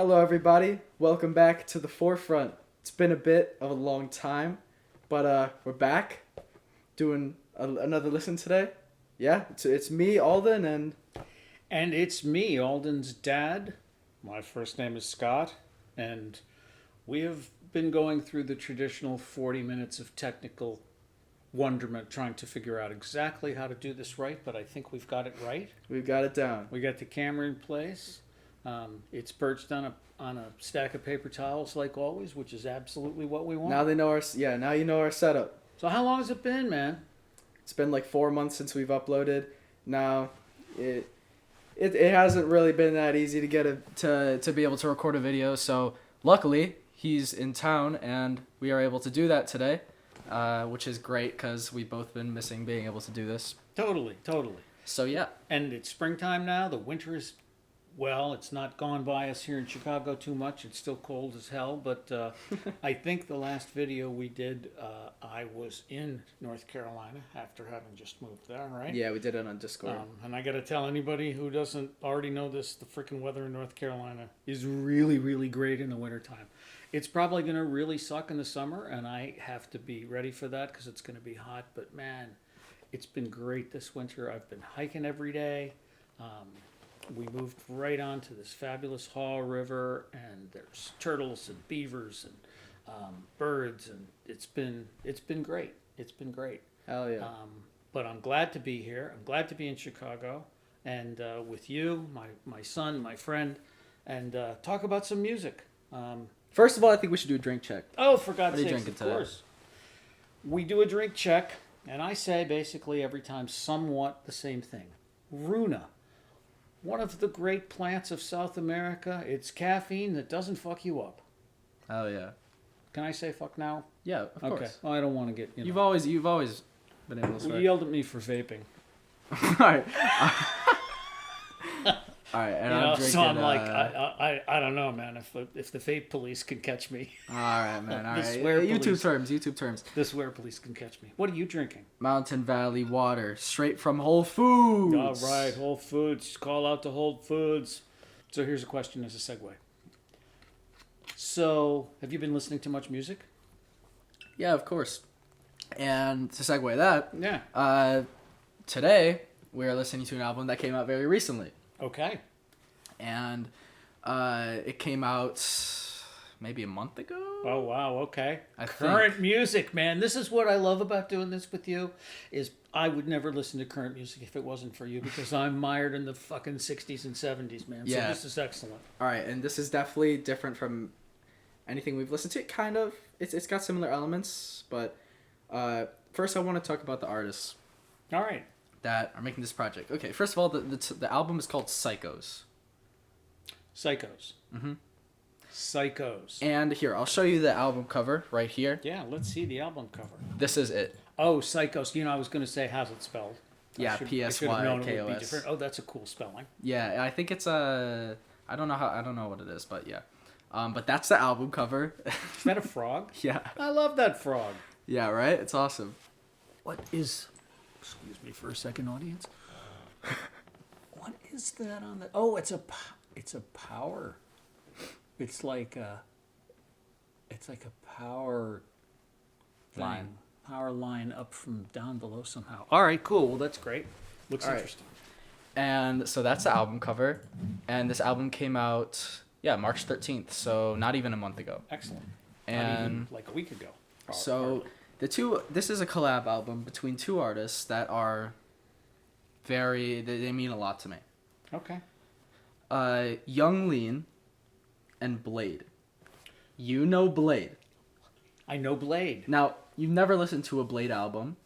Hello, everybody. Welcome back to the forefront. It's been a bit of a long time, but we're back doing another listen today. Yeah, it's me, Alden, and it's me, Alden's dad. My first name is Scott, and we have been going through the traditional 40 minutes of technical wonderment trying to figure out exactly how to do this right, but I think we've got it right. we've got it down. We got the camera in place. It's perched on a stack of paper towels like always, which is absolutely what we want. Now they know now you know our setup. So how long has it been, man? It's been like 4 months since we've uploaded. Now, it hasn't really been that easy to get to be able to record a video. So luckily, he's in town, and we are able to do that today, which is great because we've both been missing being able to do this. Totally. So yeah, And it's springtime now. The winter is, well, it's not gone by us here in Chicago too much. It's still cold as hell. But I think the last video we did, I was in North Carolina after having just moved there, right? yeah, we did it on Discord. And I got to tell anybody who doesn't already know this, the freaking weather in North Carolina is really, really great in the wintertime. It's probably going to really suck in the summer, and I have to be ready for that because it's going to be hot. But man, it's been great this winter. I've been hiking every day. We moved right onto this fabulous Haw River, and there's turtles and beavers and birds, and it's been great. It's been great. Hell yeah. But I'm glad to be here. I'm glad to be in Chicago, and with you, my son, my friend, and talk about some music. First of all, I think we should do a drink check. Oh, for God's What are you sake, drinking of today? course. We do a drink check, and I say basically every time somewhat the same thing. Runa. One of the great plants of South America. It's caffeine that doesn't fuck you up. Hell yeah. Can I say fuck now? Yeah, of Okay. course. Well, I don't want to get, You've always been able to You swear. yelled at me for vaping. All right. All right, and I'm drinking. So I'm like, I don't know, man. If the vape police can catch me, all right, man. All The right. swear YouTube police. terms. the swear police can catch me. What are you drinking? Mountain Valley water, straight from Whole Foods. All right, Whole Foods. Call out to Whole Foods. So here's a question as a segue. So, have you been listening to much music? Yeah, of course. And to segue that, Yeah. today we are listening to an album that came out very recently, Okay. and it came out maybe a month ago. Oh wow. Okay. I Current music, man. This is what I love about doing this with you. Is I would never listen to current music if it wasn't for you because I'm mired in the fucking 60s and 70s, man. So Yeah. this is excellent. All right, and this is definitely different from anything we've listened to. Kind of, it's got similar elements, but first I want to talk about the artists All right. that are making this project. Okay, first of all, the album is called Psykos. Psykos. Mhm. Psykos. And here, I'll show you the album cover right here. Yeah, let's see the album cover. This is it. Oh, Psykos. You know, I was going to say, how's it spelled? Yeah, I should have known it would be different. PSYKOS. Oh, that's a cool spelling. Yeah, I think it's I don't know what it is, but yeah. But that's the album cover. Is that a frog? Yeah. I love that frog. Yeah, right? It's awesome. What is... Excuse me for a second, audience. What is that on the... Oh, it's a power... It's like a power Line. thing. Power line up from down below somehow. All right, cool. Well, that's great. Looks All right. interesting. And so that's the album cover. And this album came out, March 13th, so not even a month ago. Excellent. Not And even like a week ago. so this is a collab album between two artists that are they mean a lot to me. Okay. Young Lean and Bladee. You know Bladee. I know Bladee. Now, you've never listened to a Bladee album,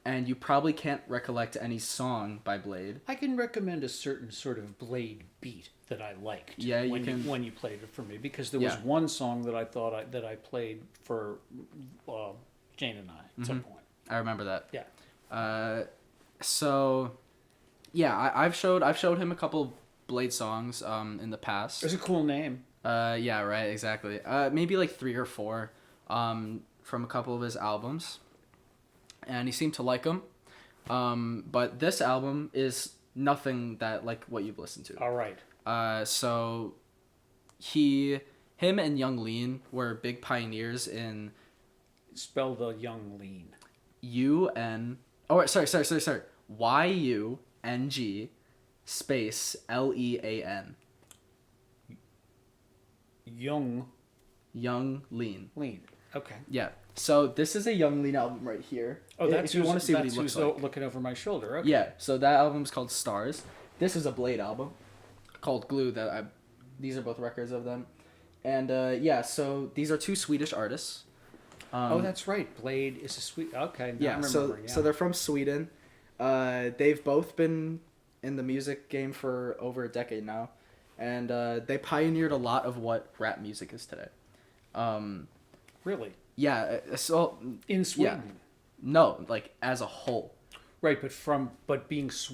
and you probably can't recollect any song by Bladee. I can recommend a certain sort of Bladee beat that I liked. Yeah, you can. When you played it for me, because there was Yeah. one song that I thought that I played for Jane and I at some point. I remember that. Yeah. So, yeah, I've showed him a couple Bladee songs in the past. It's a cool name. Yeah, right, exactly. Maybe like 3 or 4 from a couple of his albums, and he seemed to like them. But this album is nothing that like what you've listened to. All right. So him and Young Lean were big pioneers in Spell the Young Lean. UN. Oh, sorry. YUNG space LEAN. Young Lean. Lean. Okay. Yeah. So this is a Young Lean album right here. Oh, that's if you want to see what he looks like. Looking over my shoulder. Okay. Yeah. So that album's called Stars. This is a Bladee album called Glue. These are both records of them, and yeah. So these are two Swedish artists. Oh, that's right. Bladee is a sweet. Okay. Now I'm remembering. So they're from Sweden. They've both been in the music game for over a decade now, and they pioneered a lot of what rap music is today. Really? Yeah. So in Sweden. Yeah. No, like as a whole. Right, but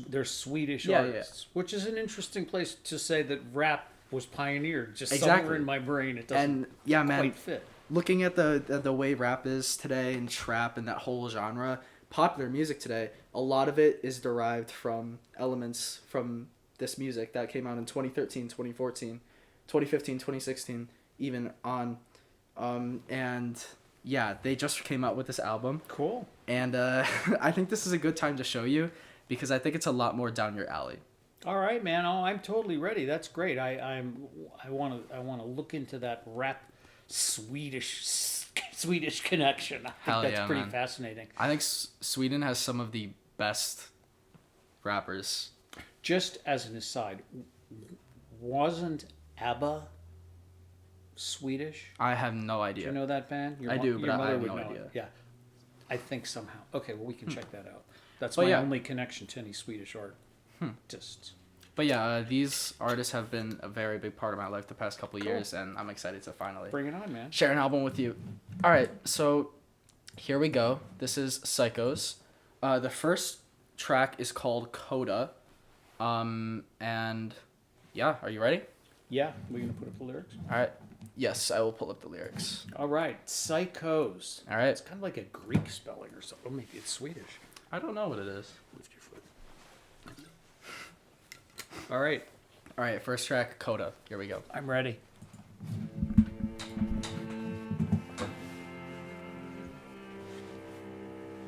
they're Swedish artists, which is an interesting place to say that rap was pioneered. Just somewhere in my brain, it doesn't quite fit. Looking at the way rap is today and trap and that whole genre, popular music today, a lot of it is derived from elements from this music that came out in 2013, 2014, 2015, 2016, even on. And yeah, they just came out with this album. Cool. And I think this is a good time to show you because I think it's a lot more down your alley. All right, man. Oh, I'm totally ready. That's great. I want to look into that rap Swedish connection. I think that's pretty fascinating. I think Sweden has some of the best rappers. Just as an aside, wasn't ABBA Swedish? I have no idea. Do you know that band? I do, but I have no idea. Yeah, I think somehow. Okay, well, we can check that out. That's my only connection to any Swedish artists. But yeah, these artists have been a very big part of my life the past couple of years, and I'm excited to finally bring it on, man. Share an album with you. All right, so here we go. This is Psykos. The first track is called Coda, and yeah, are you ready? Yeah, we're gonna put up the lyrics. All right. Yes, I will pull up the lyrics. All right, Psykos. All right. It's kind of like a Greek spelling or something. Or maybe it's Swedish. I don't know what it is. Lift your foot. All right. All right, first track, Coda. Here we go. I'm ready.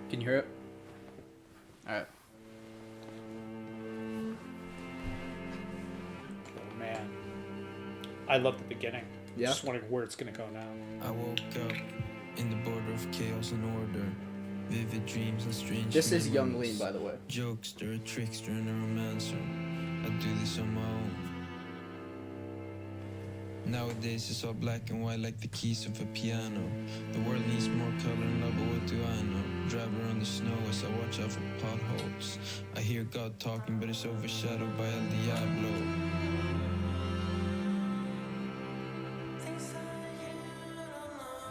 Can you hear it? All right. Oh, man. I love the beginning. Yeah. Just wondering where it's going to go now. I woke up in the border of chaos and order. Vivid dreams and strange This is Young memories. Lean, by the way. Jokester, a trickster, and a romancer. I do this on my own. Nowadays it's all black and white like the keys of a piano. The world needs more color and love, but what do I know? Drive around the snow as I watch out for potholes. I hear God talking, but it's overshadowed by El Diablo.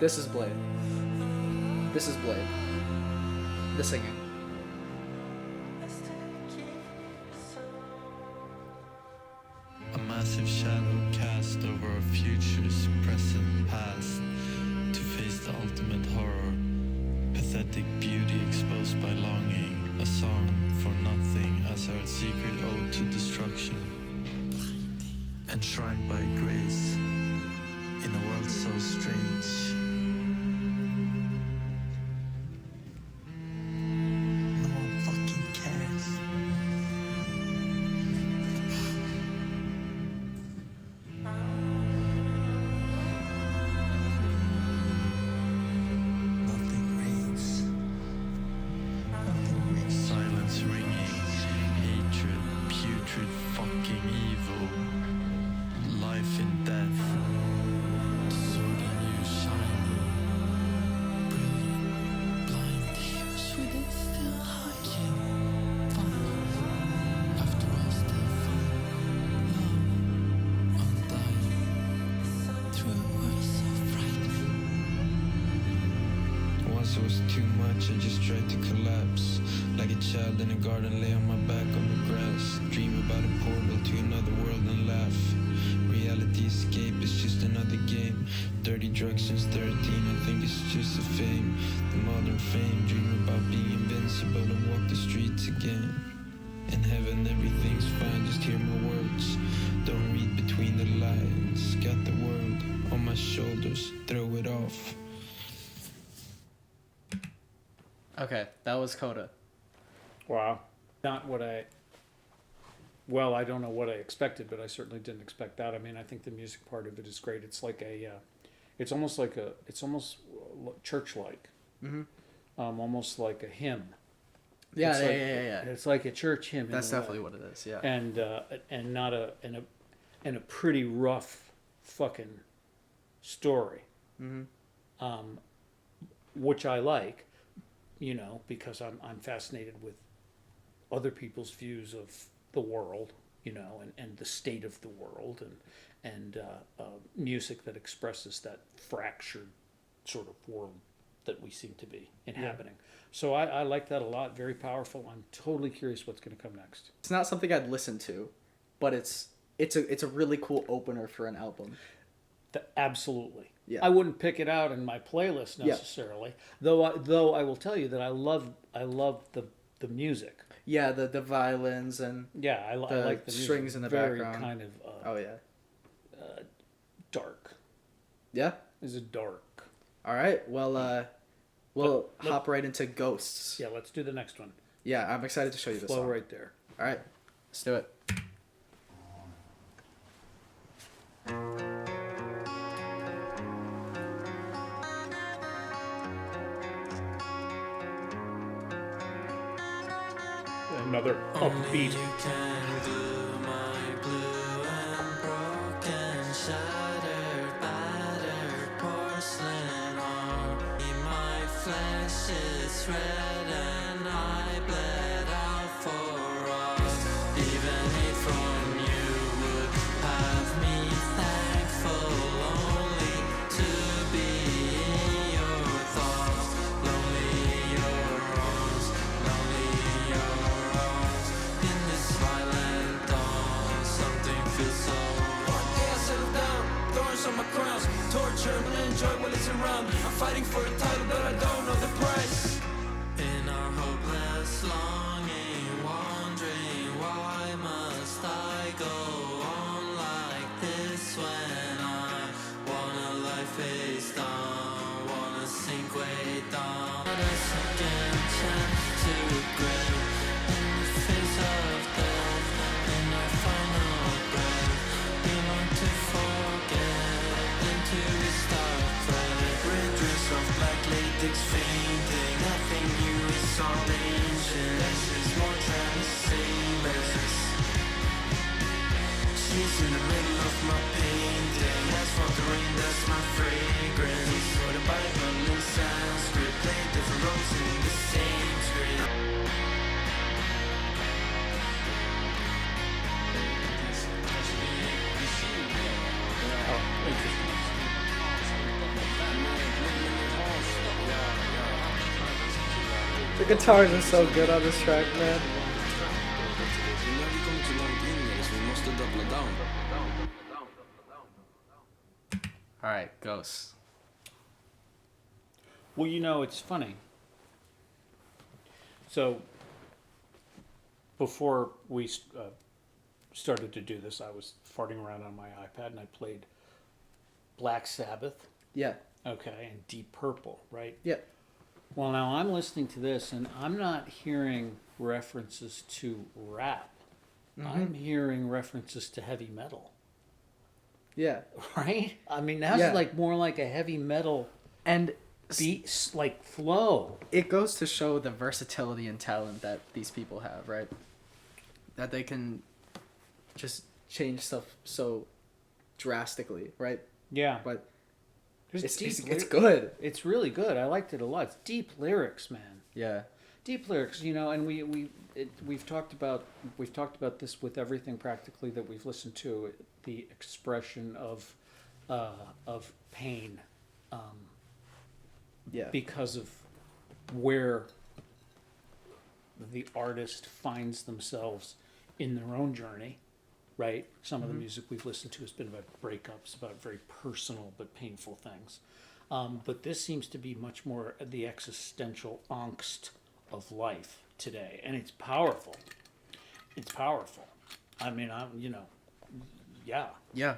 This is Bladee. This is Bladee. The singing. A massive shadow cast over our futures, present, past. To face the ultimate horror. Pathetic beauty exposed by longing. A song for nothing as our secret ode to destruction. Enshrined by grace. In a world so strange. No one fucking cares. Nothing rings. Nothing rings. Silence ringing. Hatred. Putrid fucking evil. Life and death. Sword in you shining. Brilliant. Blind. Heroes within still hiding. Fun. After all still fun. Love. Undying. Through a world so frightening. Once it was too much, I just tried to collapse. Like a child in a garden, lay on my back on the grass. Dream about a portal to another world and laugh. Reality escape is just another game. Dirty drugs since 13, I think it's just a fame. The modern fame, dream about being invincible and walk the streets again. In heaven everything's fine, just hear my words. Don't read between the lines. Got the world on my shoulders, throw it off. Okay, that was Coda. Wow. Not what I don't know what I expected, but I certainly didn't expect that. I mean, I think the music part of it is great. It's like it's almost church-like. Mm-hmm. Almost like a hymn. Yeah, It's yeah. It's like a church hymn. That's definitely what it is. Yeah. And not a pretty rough fucking story. Mm-hmm. Which I like, because I'm fascinated with other people's views of the world, and the state of the world, and music that expresses that fractured sort of world that we seem to be inhabiting. Yeah. So I like that a lot. Very powerful. I'm totally curious what's going to come next. It's not something I'd listen to, but it's a really cool opener for an album. Absolutely. Yeah. I wouldn't pick it out in my playlist necessarily, though I will tell you that I love the music. Yeah, the violins and I like the strings music. in the Very background. kind of dark. Yeah. Is it dark? All right. Well, we'll hop right into Ghosts. Yeah, let's do the next one. Yeah, I'm excited to show you this Flow song. right there. All right, let's do it. Another upbeat. You can glue my blue and broken, shattered, battered porcelain arm. My flesh is red and I bled out for us. Even hate from you would have me thankful, only to be in your thoughts. Lonely your arms, lonely your arms. In this violent dawn, something feels so wrong. Yeah, I settle down, thorns on my crowns. Torture, but I enjoy while it's around. I'm fighting for a title, but I don't know the price. In our hopeless longing, wondering why must I go on like this when I wanna lie face down, wanna sink way down. But a second chance to regret in the face of death, in our final breath. We want to forget, then to restart fresh. Red dress of black latex fainting, nothing new is all ancient. Less is more, trying to say less. She's in the middle of my painting. Asphalt, the rain, that's my fragrance. For the Bible in Sanskrit, play different roles in the same script. The guitars are so good on this track, man. All right, Ghosts. Well, it's funny. So, before we started to do this, I was farting around on my iPad and I played Black Sabbath, Yeah. okay, and Deep Purple, right? Yeah. Well, now I'm listening to this and I'm not hearing references to rap. I'm hearing references to heavy metal, Yeah. right? I mean, that's like more like a heavy metal And beat, like flow. it goes to show the versatility and talent that these people have, right? That they can just change stuff so drastically, right? Yeah. But There's it's deep good. It's really good. I liked it a lot. It's deep lyrics, man. Yeah. Deep lyrics, and we've talked about this with everything practically that we've listened to. The expression of pain, Yeah. because of where the artist finds themselves in their own journey, right? Some of the music we've listened to has been about breakups, about very personal but painful things. But this seems to be much more the existential angst of life today, and it's powerful. it's powerful. I mean, yeah, Yeah.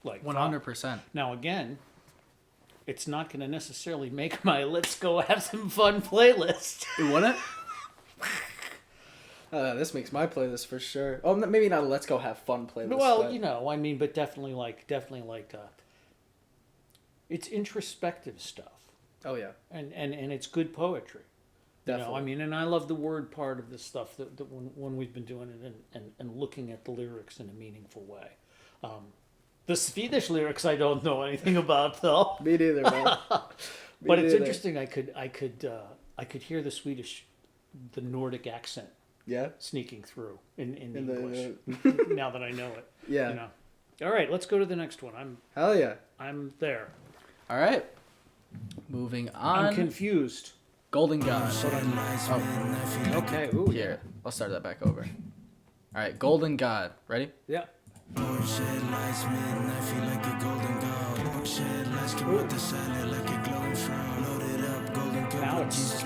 like 100%. Now again, it's not going to necessarily make my let's go have some fun playlist. It wouldn't? This makes my playlist for sure. Oh, maybe not a let's go have fun playlist. Well, but... I mean, but definitely like it's introspective stuff. Oh yeah. And it's good poetry. Definitely. I mean, and I love the word part of this stuff that when we've been doing it and looking at the lyrics in a meaningful way. The Swedish lyrics I don't know anything about though. Me neither, man. But it's interesting. I could hear the Nordic accent. Yeah. Sneaking through in English. Now that I know it. Yeah. All right, let's go to the next one. Hell yeah. I'm there. All right. Moving on. I'm confused. Golden God. Oh. Okay. Ooh, Here, I'll start that back over. All right, Golden God. Ready? Yeah. Now it's...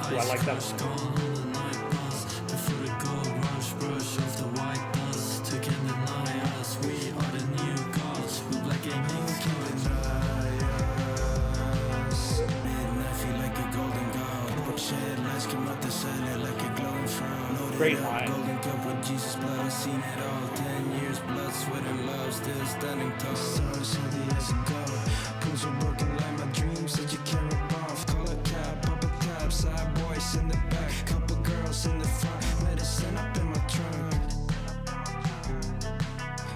I like that one. Great line. In the back, couple girls in the front, medicine up in my trunk.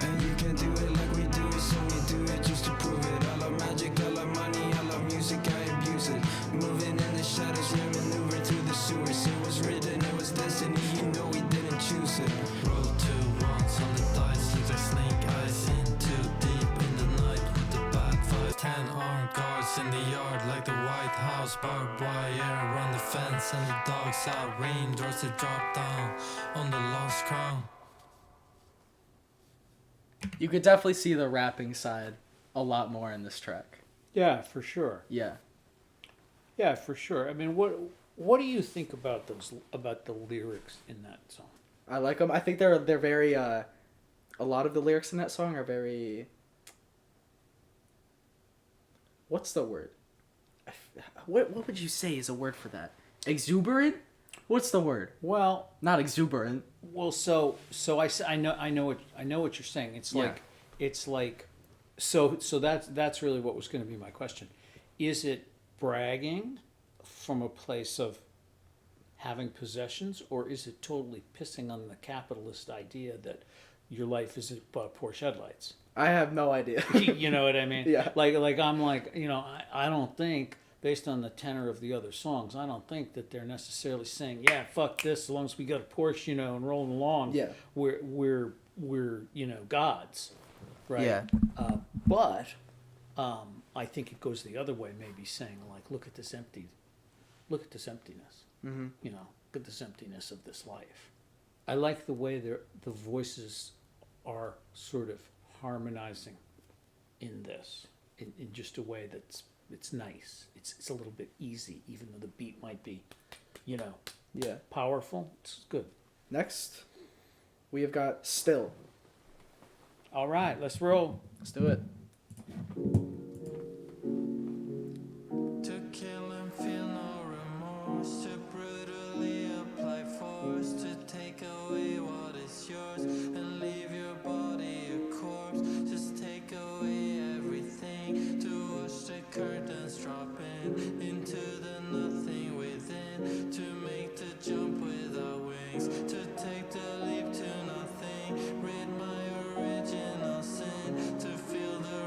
And you can do it like we do it, so we do it just to prove it. I love magic, I love money, I love music, I abuse it. Moving in the shadows, we maneuver through the sewers. It was written, it was destiny, even though we didn't choose it. Roll 2 ones on the dice, looks like snake eyes in too deep in the night with the bad vibe. 10 armed guards in the yard like the White House, barbed wire around the fence and the dogs out. Raindrops that drop down on the lost crown. You could definitely see the rapping side a lot more in this track. Yeah, for sure. Yeah. Yeah, for sure. I mean, what do you think about the lyrics in that song? I like them. I think they're very a lot of the lyrics in that song are very, what's the word? What would you say is a word for that? Exuberant? What's the word? Well, not exuberant. Well, so I know what you're saying. It's like so that's really what was going to be my question. Is it bragging from a place of having possessions, or is it totally pissing on the capitalist idea that your life is about Porsche headlights? I have no idea. You know what I mean? Yeah. Like I'm like, I don't think, based on the tenor of the other songs, I don't think that they're necessarily saying, yeah, fuck this, as long as we got a Porsche, and rolling along, yeah, we're gods, right? Yeah. But I think it goes the other way, maybe saying like, look at this emptiness. Mm-hmm. Look at this emptiness of this life. I like the way the voices are sort of harmonizing in this, in just a way it's nice. It's a little bit easy, even though the beat might be, yeah, powerful. It's good. Next, we have got Still. All right, let's roll. Let's do it. To kill and feel no remorse, to brutally apply force, to take away what is yours and leave your body a corpse. Just take away everything, to watch the curtains dropping into the nothing within, to make the jump without wings, to take the leap to nothing, rid my original sin, to feel the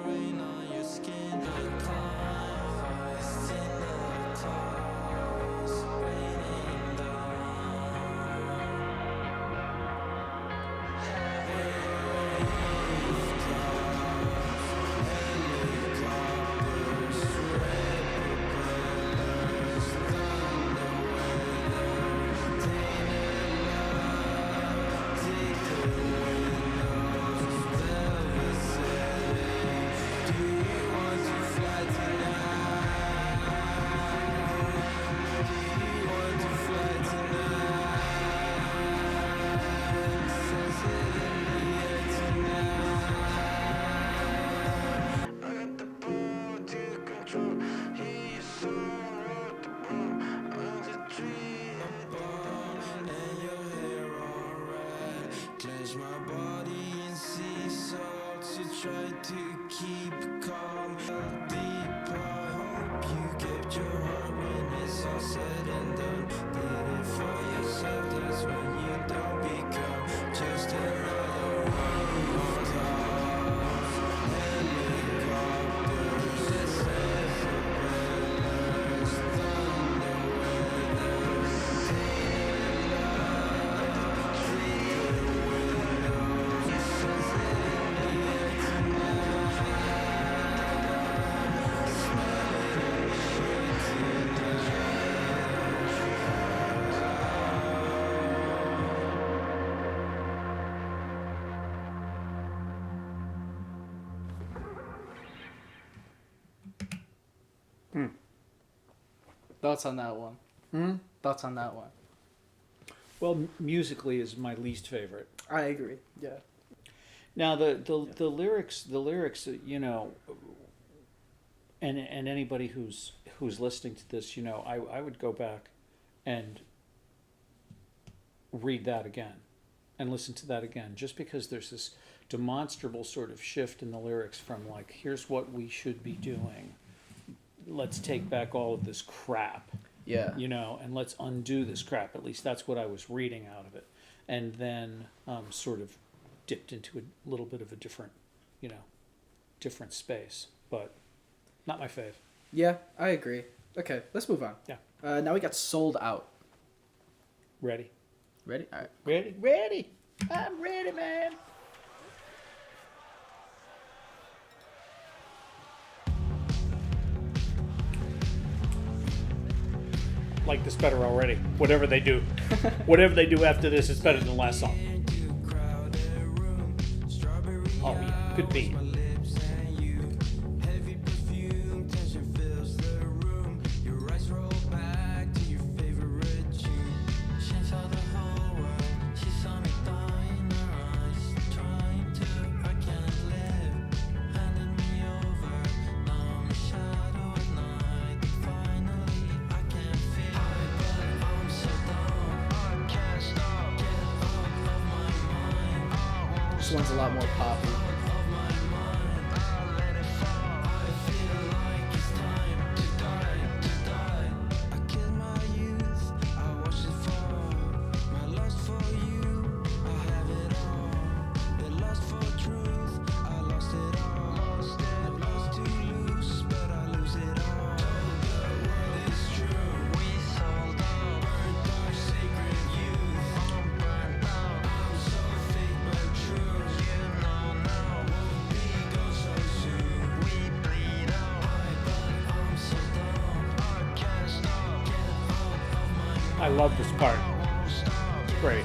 to keep calm. Deeper, hope you kept your heart when it's all said and done. Did it for yourself, that's when you don't become just another one more time. Helicopters, propellers, thunder weathers, tainted love, treated windows, since in here tonight, smelling shit Thoughts on that one? Thoughts on that one? Well, musically is my least favorite. I agree. Yeah. Now the lyrics, you know, and anybody who's listening to this, you know, I would go back and read that again and listen to that again, just because there's this demonstrable sort of shift in the lyrics from like, here's what we should be doing, let's take back all of this crap, Yeah. you know, and let's undo this crap. At least that's what I was reading out of it. And then sort of dipped into a little bit of a different, you know, different space. But not my fave. Yeah, I agree. Okay, let's move on. Yeah. Now we got Sold Out. Ready? Ready? All right. Ready? Ready! I'm ready, man! Like this better already. Whatever they do. Whatever they do after this is better than the last song. Oh yeah, good beat. heavy perfume, tension fills the room. Your eyes roll back to your favorite tune. She saw the whole world, she saw me dying her eyes. Trying to, I can't live, handing me over. Now I'm a shadow at night. Finally, I can feel it, but I'm so down. I can't stop, get out of my mind. This one's a lot more poppy. I love this part. It's great.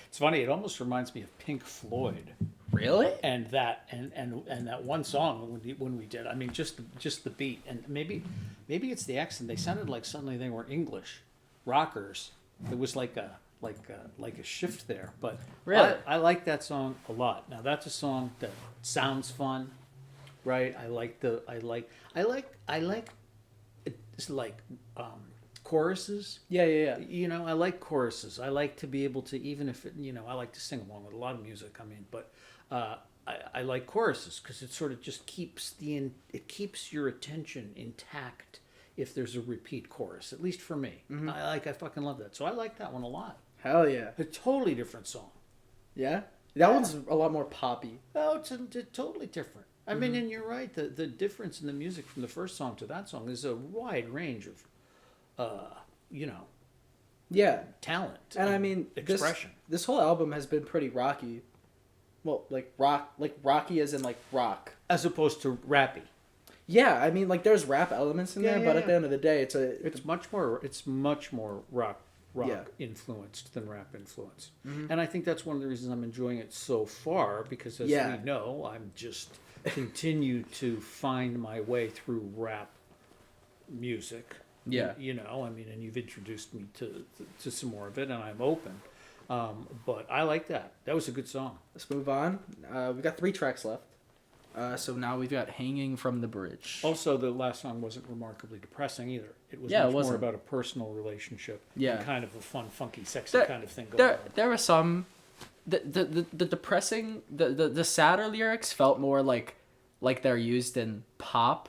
It's funny, it almost reminds me of Pink Floyd. Really? And that and that one song when we did, I mean, just the beat, and maybe it's the accent. They sounded like suddenly they were English rockers. It was like a shift there. But Really? I like that song a lot. Now that's a song that sounds fun, right? I like it's like choruses. Yeah. You know, I like choruses. I like to be able to, even if it, you know, I like to sing along with a lot of music. I mean, but I like choruses because it sort of just keeps your attention intact if there's a repeat chorus. At least for me, I fucking love that. So I like that one a lot. Hell yeah. A totally different song. Yeah? That one's a lot more poppy. Oh, it's totally different. I mean, and you're right. The difference in the music from the first song to that song is a wide range of, you know, Yeah. talent. And I mean, expression. This whole album has been pretty rocky. Well, rocky as in like rock. As opposed to rappy. Yeah, I mean, like there's rap elements in there, but at the end of the day, It's much more rock Yeah. influenced than rap influenced. And I think that's one of the reasons I'm enjoying it so far, because as Yeah. we know, I'm just continue to find my way through rap music. Yeah. You know, I mean, and you've introduced me to some more of it, and I'm open. But I like that. That was a good song. Let's move on. We got 3 tracks left. So now we've got Hanging from the Bridge. Also, the last song wasn't remarkably depressing either. It was Yeah, it much more wasn't. about a personal relationship. Yeah. And kind of a fun, funky, sexy kind of thing going There, on. there were some... The depressing... The sadder lyrics felt more like they're used in pop,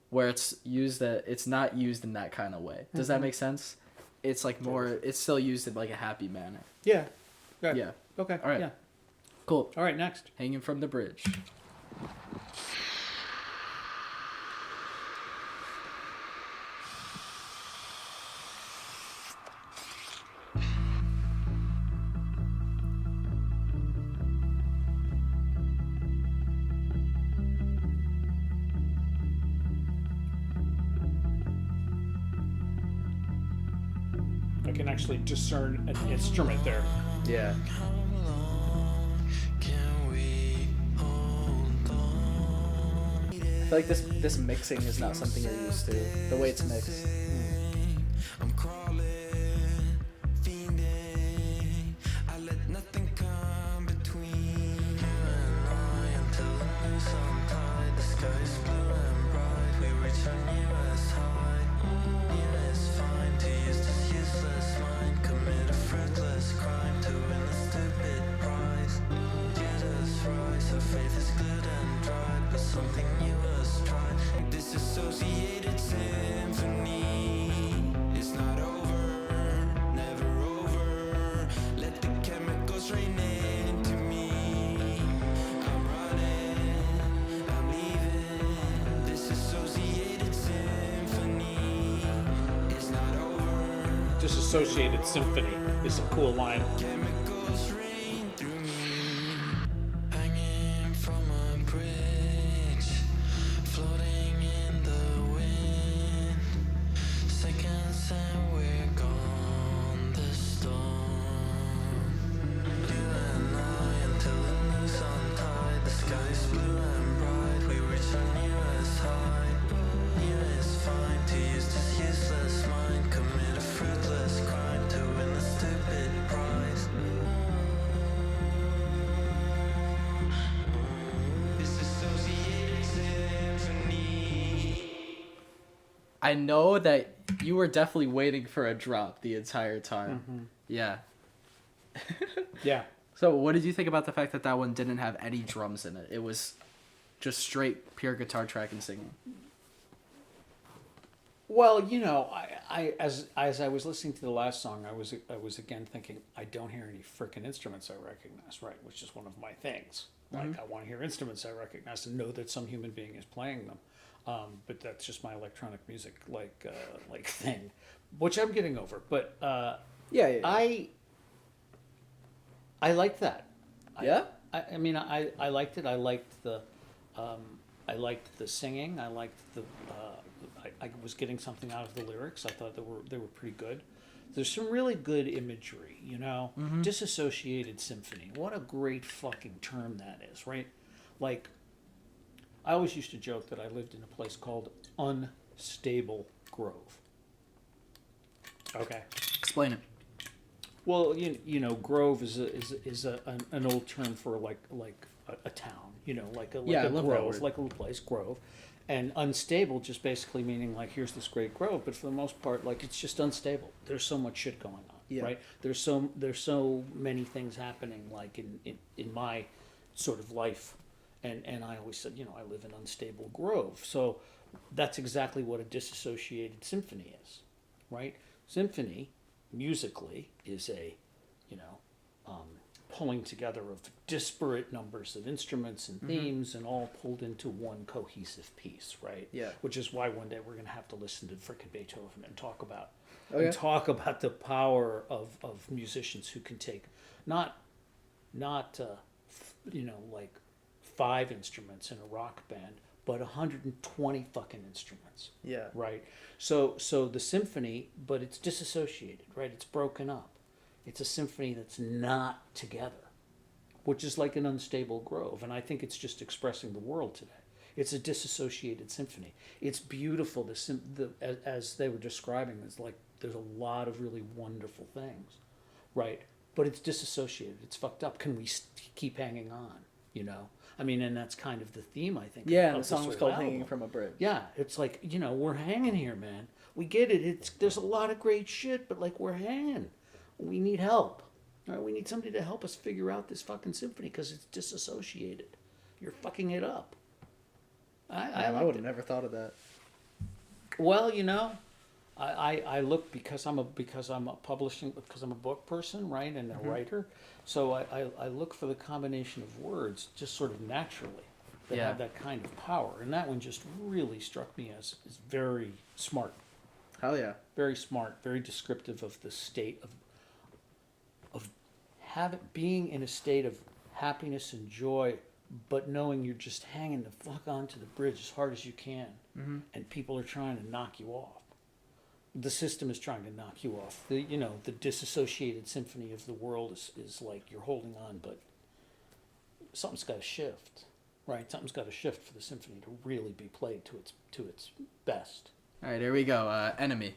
where it's not used in that kind of way. Does that make sense? It's like more... It's still used in like a happy manner. Yeah. Yeah. Okay. All right. Yeah. Cool. All right, next. Hanging from the Bridge. I can actually discern an instrument there. Yeah. I feel like this mixing is not something you're used to. The way it's mixed. I'm crawling, fiending. I let nothing come between you and I until the news untied. The sky's blue and bright. We reach a newest height. Yeah, it's fine to use this useless mind. Commit a fruitless crime to win a stupid prize. Judas rise, her faith is good and dried, but something new has tried. Disassociated symphony. It's not over, never over. Let the chemicals rain into me. I'm running, I'm leaving. Disassociated symphony. It's not over. Disassociated Symphony is a cool line. Chemicals rain through me. Hanging from a bridge, floating in the wind. Seconds and we're gone. The storm. You and I until the news untied. The sky's blue and bright. We reach a newest height. Yeah, it's fine to use this useless mind. Commit a fruitless crime to win a stupid prize. Disassociated symphony. I know that you were definitely waiting for a drop the entire time. Yeah. Yeah. So what did you think about the fact that that one didn't have any drums in it? It was just straight pure guitar track and singing. Well, you know, as I was listening to the last song, I was again thinking, I don't hear any freaking instruments I recognize, right? Which is one of my things. Like, I want to hear instruments I recognize and know that some human being is playing them. But that's just my electronic music like thing, which I'm getting over. But Yeah. I liked that. Yeah? I mean, I liked it. I liked the singing. I liked the. I was getting something out of the lyrics. I thought they were pretty good. There's some really good imagery, you know. Disassociated symphony. What a great fucking term that is, right? Like, I always used to joke that I lived in a place called Unstable Grove. Okay. Explain it. Well, you know, grove is an old term for like a town, you know, like a I love that grove, word. like a little place, grove, and unstable just basically meaning like here's this great grove, but for the most part, like it's just unstable. There's so much shit going on, Yeah. right? There's so many things happening, like in my sort of life, and I always said, you know, I live in unstable grove, so that's exactly what a disassociated symphony is, right? Symphony musically is a, you know, pulling together of disparate numbers of instruments and themes and all pulled into one cohesive piece, right? Yeah. Which is why one day we're going to have to listen to frickin' Beethoven and talk about the power of musicians who can take not you know, like 5 instruments in a rock band, but 120 fucking instruments. Yeah. Right. So the symphony, but it's disassociated, right? It's broken up. It's a symphony that's not together, which is like an unstable grove. And I think it's just expressing the world today. It's a disassociated symphony. It's beautiful. As they were describing, it's like there's a lot of really wonderful things, right? but it's disassociated. It's fucked up. Can we keep hanging on? You know, I mean, and that's kind of the theme, I think. Yeah, of and the song this was whole called "Hanging album. from a Bridge." Yeah, it's like, you know, we're hanging here, man. We get it. There's a lot of great shit, but like we're hanging. We need help. All right, we need somebody to help us figure out this fucking symphony because it's disassociated. You're fucking it up. I would have never thought of that. Well, you know, I look because I'm a book person, right, and a writer. So I look for the combination of words just sort of naturally that have that kind of power, and that one just really struck me as very smart. Hell yeah. Very smart, very descriptive of the state of being in a state of happiness and joy, but knowing you're just hanging the fuck onto the bridge as hard as you can, and people are trying to knock you off. The system is trying to knock you off. The disassociated symphony of the world is like you're holding on, but something's got to shift, right? Something's got to shift for the symphony to really be played to its best. All right, here we go. Enemy.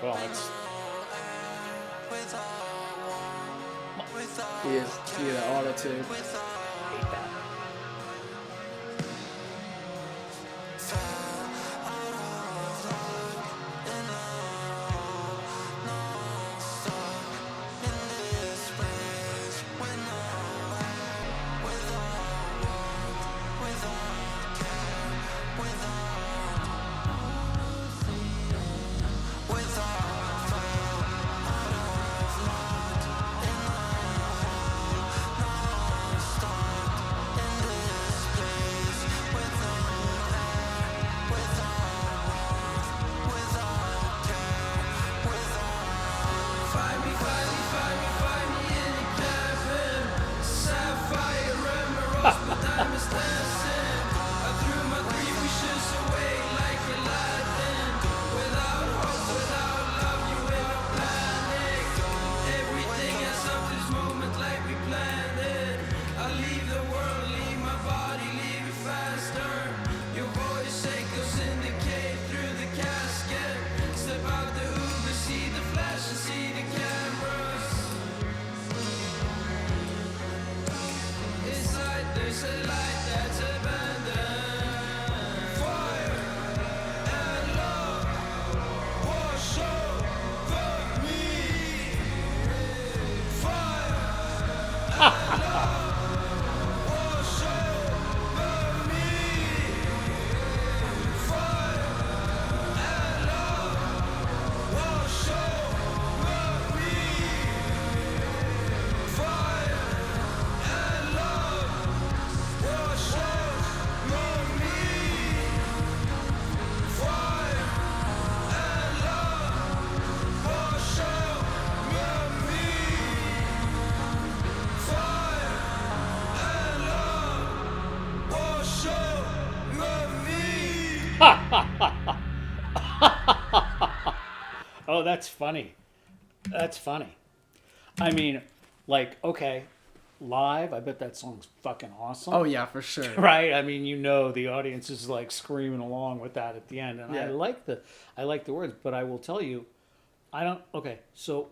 Well, it's He is the auto-tune. hate that. Oh, that's funny. That's funny. I mean, like, okay, live, I bet that song's fucking awesome. Oh yeah, for sure. Right? I mean, you know, the audience is like screaming along with that at the end, and Yeah. I like the words, but I will tell you, okay, so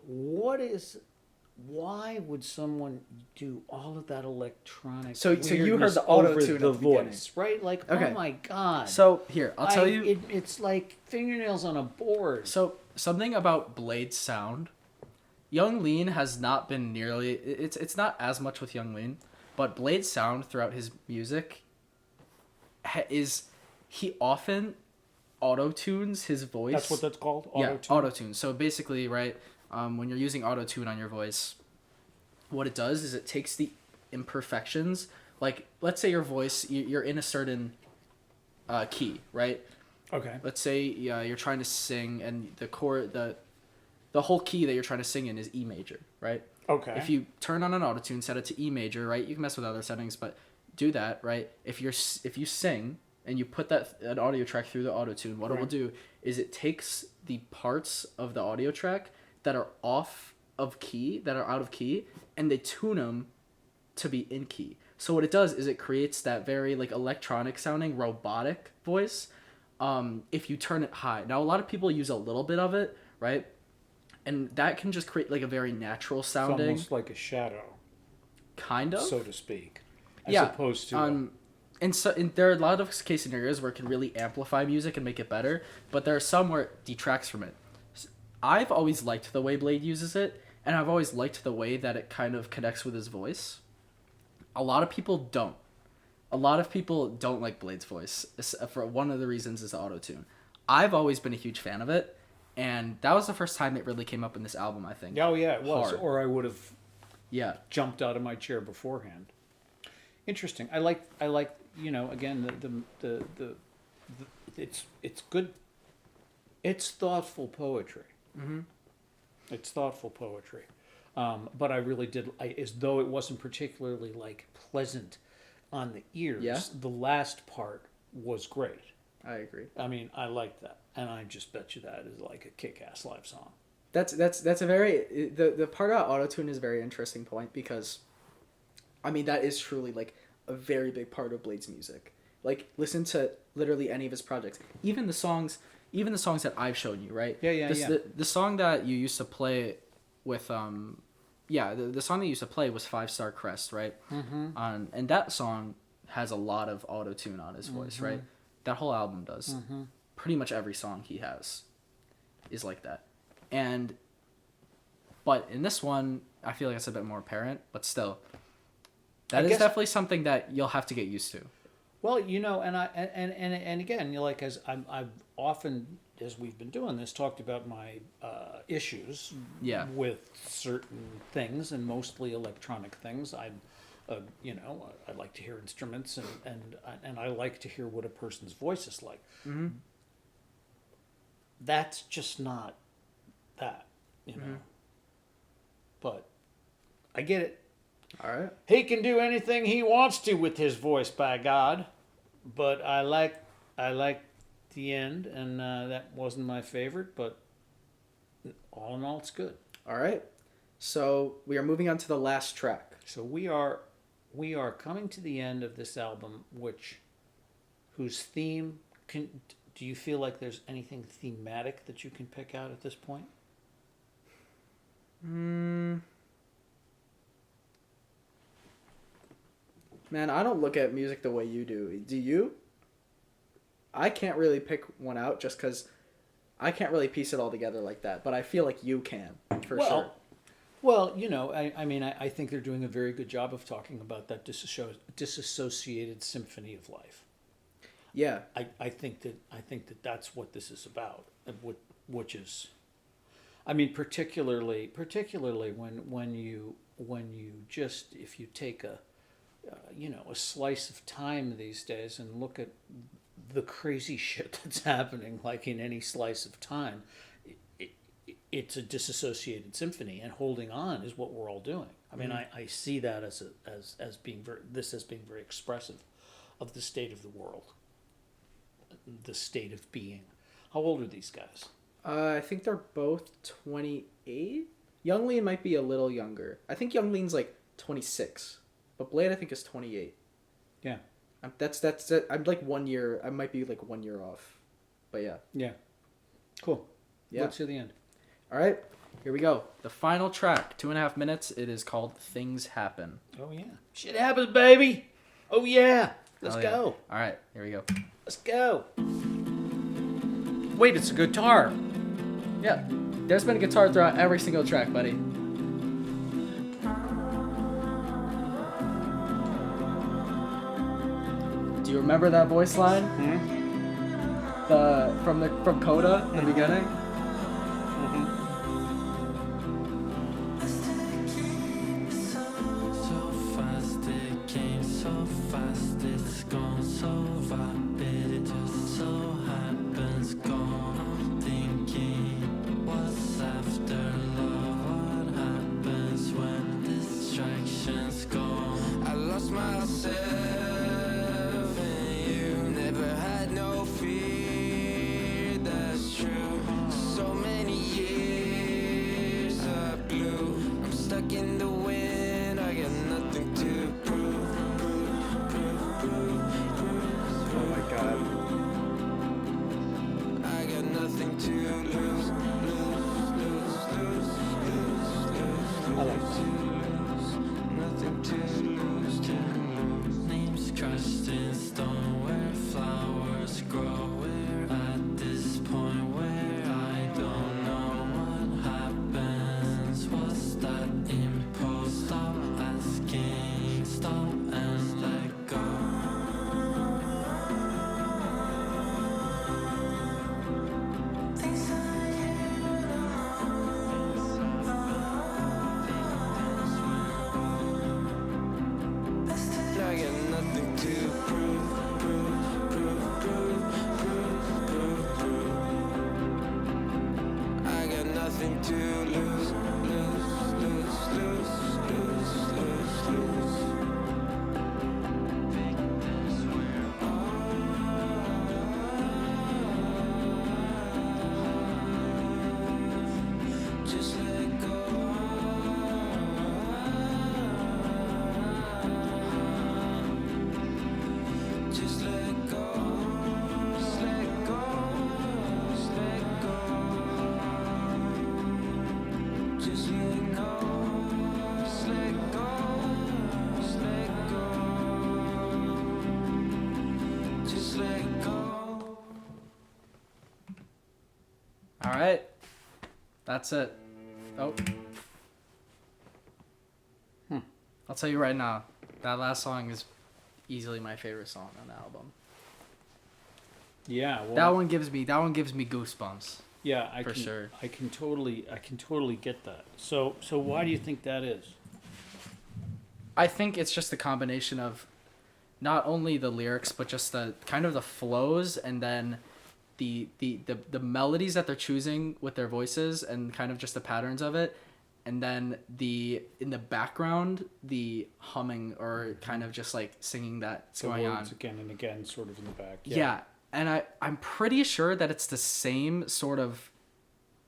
why would someone do all of that electronic So you heard weirdness the auto-tune over at the the beginning. voice, right? Like, Okay. oh my God. So here, I'll tell you. It's like fingernails on a board. So something about Blade's sound, Young Lean has not been nearly. It's not as much with Young Lean, but Blade's sound throughout his music is he often auto tunes his voice. That's what that's called? Yeah, Auto-tune? auto tune. So basically, right, when you're using auto tune on your voice, what it does is it takes the imperfections. Like, let's say your voice, you're in a certain key, right? Okay. Let's say you're trying to sing, and the chord, the whole key that you're trying to sing in is E major, right? Okay. If you turn on an auto tune, set it to E major, right? You can mess with other settings, but do that, right? If you sing and you put an audio track through the auto tune, what it will do is it takes the parts of the audio track that are off of key, that are out of key, and they tune them to be in key. So what it does is it creates that very like electronic sounding robotic voice. If you turn it high. Now a lot of people use a little bit of it, right? And that can just create like a very natural sounding. It's almost like a shadow, kind of, so to speak. As yeah. opposed to And there are a lot of case scenarios where it can really amplify music and make it better, but there are some where it detracts from it. I've always liked the way Bladee uses it, and I've always liked the way that it kind of connects with his voice. A lot of people don't. A lot of people don't like Blade's voice. For one of the reasons is auto-tune. I've always been a huge fan of it, and that was the first time it really came up in this album, I think. Oh yeah, it was. Hard. Or I would have jumped out of my chair beforehand. Interesting. I like again the it's good. It's thoughtful poetry. Mm-hmm. It's thoughtful poetry. But I really did, as though it wasn't particularly like pleasant on the ears. Yeah. The last part was great. I agree. I mean, I liked that, and I just bet you that is like a kick-ass live song. That's a very the part about autotune is a very interesting point because, I mean, that is truly like a very big part of Blade's music. Like, listen to literally any of his projects, even the songs that I've shown you, right? Yeah. The song that you used to play with the song that you used to play was 5 Star Crest, right? Mm-hmm. And that song has a lot of auto-tune on his voice, right? That whole album does. Mm-hmm. Pretty much every song he has is like that. But in this one, I feel like it's a bit more apparent, but still, that is definitely something that you'll have to get used to. Well, and again, like as I've often, as we've been doing this, talked about my issues with certain things, and mostly electronic things. I like to hear instruments, and I like to hear what a person's voice is like. Mm-hmm. That's just not that, you know. But I get it. All right. He can do anything he wants to with his voice, by God. But I like the end, and that wasn't my favorite. But all in all, it's good. All right. So we are moving on to the last track. So we are coming to the end of this album, whose theme do you feel like there's anything thematic that you can pick out at this point? Man, I don't look at music the way you do. Do you? I can't really pick one out just because I can't really piece it all together like that. But I feel like you can, for sure. Well, I think they're doing a very good job of talking about that disassociated symphony of life. Yeah. I think that that's what this is about, which is, I mean, particularly when you just, if you take a slice of time these days and look at the crazy shit that's happening, like in any slice of time, it's a disassociated symphony, and holding on is what we're all doing. I mean, I see that as being very expressive of the state of the world, the state of being. How old are these guys? I think they're both 28. Young Lean might be a little younger. I think Young Lean's like 26. But Blade, I think, is 28. Yeah. That's I'm like 1 year. I might be like 1 year off. But yeah. Yeah. Cool. Yeah. Let's hear the end. All right. Here we go. The final track, 2.5 minutes. It is called Things Happen. Oh, yeah. Shit happens, baby. Oh, yeah. Let's go. All right. Here we go. Let's go. Wait, it's a guitar. Yeah. There's been a guitar throughout every single track, buddy. Do you remember that voice line? Mm-hmm. From Coda in the beginning? Mm-hmm. So fast it came, so fast it's gone, so rapid it just so happens gone. Thinking what's after love, what happens when distractions gone. I lost myself and you never had no fear, that's true. So many years to lose, I like that. nothing to lose. Names crushed in stone where flowers grow. We're at this point where I don't know what happens. What's that impulse? Stop asking, stop and let go. I got nothing to prove. I got nothing to lose. Just let go. Just let go. Just let go. Just let go. Just let go. Just let go. Just let go. Just let go. All right. That's it. Oh. I'll tell you right now, that last song is easily my favorite song on the album. Yeah, well, That one gives me goosebumps. yeah, for sure. I can totally get that. So why do you think that is? I think it's just the combination of not only the lyrics but just the kind of the flows and then the melodies that they're choosing with their voices and kind of just the patterns of it, and then in the background the humming or kind of just like singing that's The going words on again and again, sort of in the back. yeah. And I'm pretty sure that it's the same sort of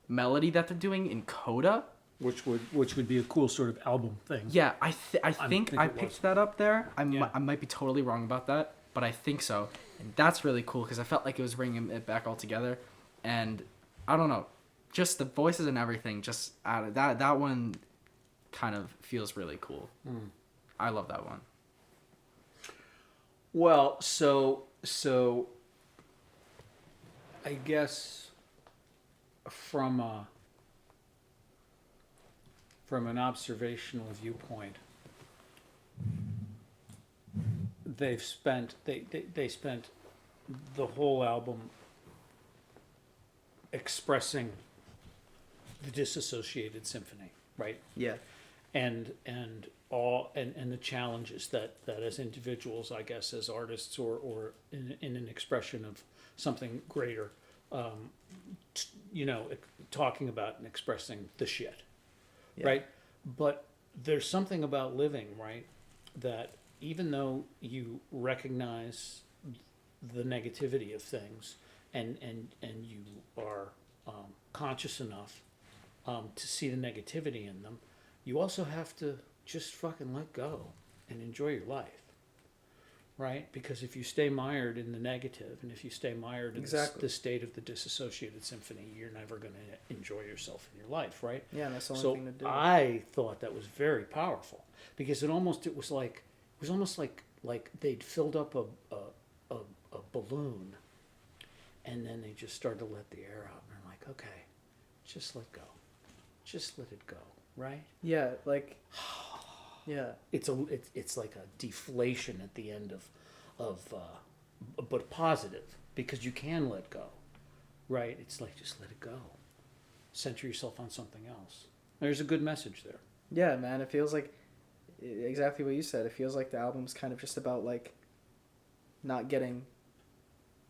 melody that they're doing in Coda. Which would be a cool sort of album thing. Yeah, I think I it was. picked that up there. I Yeah. might be totally wrong about that, but I think so. And that's really cool because I felt like it was bringing it back all together. And I don't know, just the voices and everything, just out of that one kind of feels really cool. I love that one. Well, so I guess from an observational viewpoint, they spent the whole album expressing the disassociated symphony, right? Yeah. And the challenges that as individuals, I guess, as artists or in an expression of something greater, talking about and expressing the shit, Yeah. right? But there's something about living, right, that even though you recognize the negativity of things and you are conscious enough to see the negativity in them, you also have to just fucking let go and enjoy your life, right? Because if you stay mired in the negative and if you stay mired in Exactly. the state of the disassociated symphony, you're never going to enjoy yourself in your life, right? Yeah, and that's the only So thing to do. I thought that was very powerful because it was almost like they'd filled up a balloon and then they just started to let the air out and I'm like, okay, just let go. Just let it go, right? Yeah, like yeah. It's like a deflation at the end of but positive because you can let go, right? It's like just let it go. Center yourself on something else. There's a good message there. Yeah, man, it feels like exactly what you said. It feels like the album's kind of just about like not getting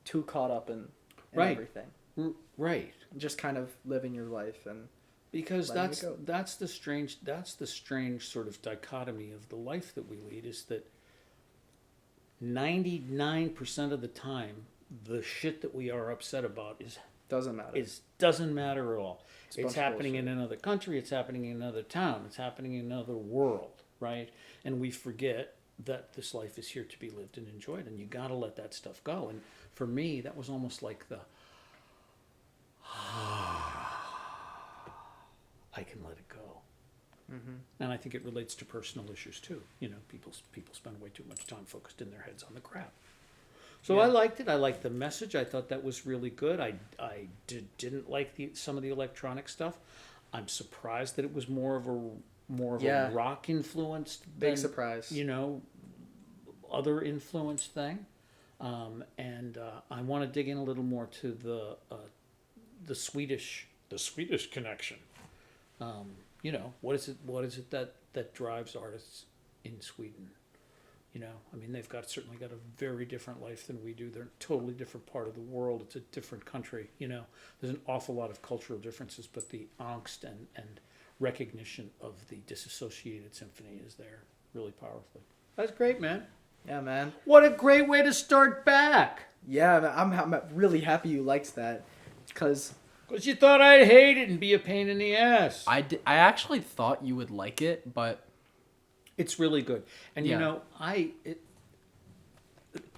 too caught up in Right. everything. Right. Just kind of living your life and Because letting it go. that's the strange sort of dichotomy of the life that we lead is that 99% of the time the shit that we are upset about doesn't matter. doesn't matter at all. It's a It's bunch of happening bullshit. in another country, it's happening in another town, it's happening in another world, right? And we forget that this life is here to be lived and enjoyed and you got to let that stuff go. And for me that was almost like the I can let it go. And I think it relates to personal issues too. You know, people spend way too much time focused in their heads on the crap. So Yeah. I liked it. I liked the message. I thought that was really good. I didn't like some of the electronic stuff. I'm surprised that it was more of Yeah. a rock influenced, Big surprise. you know, other influence thing. And I want to dig in a little more to the Swedish connection. You know, what is it that drives artists in Sweden? You know, I mean, they've certainly got a very different life than we do. They're a totally different part of the world. It's a different country. You know, there's an awful lot of cultural differences, but the angst and recognition of the disassociated symphony is there really powerfully. That's great, man. Yeah, man. What a great way to start back. Yeah, I'm really happy you liked that, because You thought I'd hate it and be a pain in the ass. I actually thought you would like it, but It's really good. And Yeah. you know,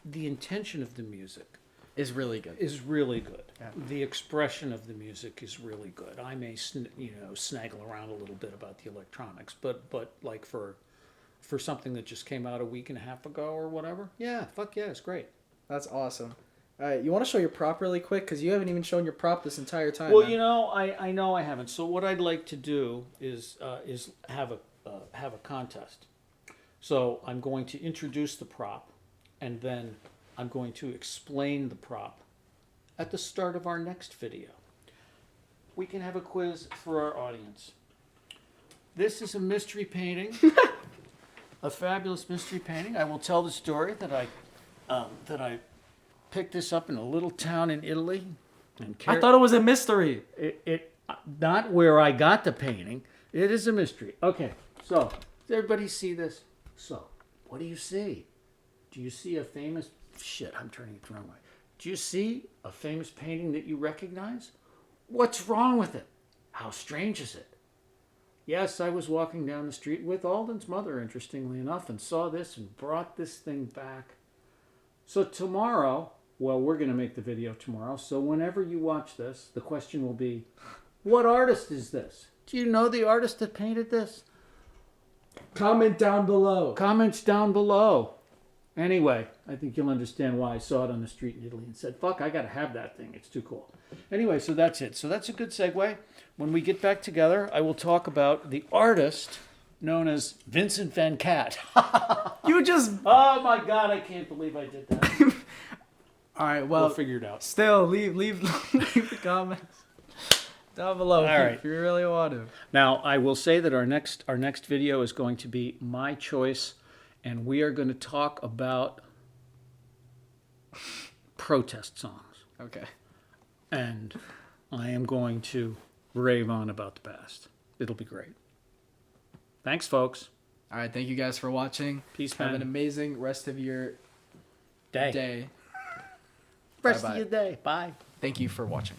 the intention of the music it's really good. is really good. Yeah. The expression of the music is really good. I may snaggle around a little bit about the electronics, but like for something that just came out a week and a half ago or whatever, yeah, fuck yeah, it's great. That's awesome. All right, you want to show your prop really quick, because you haven't even shown your prop this entire time. Well, man. you know, I know I haven't. So what I'd like to do is have a contest. So I'm going to introduce the prop, and then I'm going to explain the prop at the start of our next video. We can have a quiz for our audience. This is a mystery painting, a fabulous mystery painting. I will tell the story that I picked this up in a little town in Italy. And I thought it was a mystery. it not where I got the painting. It is a mystery. Okay, so does everybody see this? So, what do you see? Do you see a famous... Shit, I'm turning it the wrong way. Do you see a famous painting that you recognize? What's wrong with it? How strange is it? Yes, I was walking down the street with Alden's mother, interestingly enough, and saw this and brought this thing back. So tomorrow, well, we're going to make the video tomorrow, so whenever you watch this, the question will be, what artist is this? Do you know the artist that painted this? Comment down below. Comments down below. Anyway, I think you'll understand why I saw it on the street in Italy and said, fuck, I got to have that thing. It's too cool. Anyway, so that's it. So that's a good segue. When we get back together, I will talk about the artist known as Vincent Van Cat. You just... Oh my God, I can't believe I did that. All right, well, We'll figure it out. still, leave the comments down below if you really want to. Now, I will say that our next video is going to be my choice, and we are going to talk about protest songs. Okay. And I am going to rave on about the past. It'll be great. Thanks, folks. All right, thank you guys for watching. Peace, Have man. an amazing rest of your Day. day. Rest Bye-bye. of your day. Bye. Thank you for watching.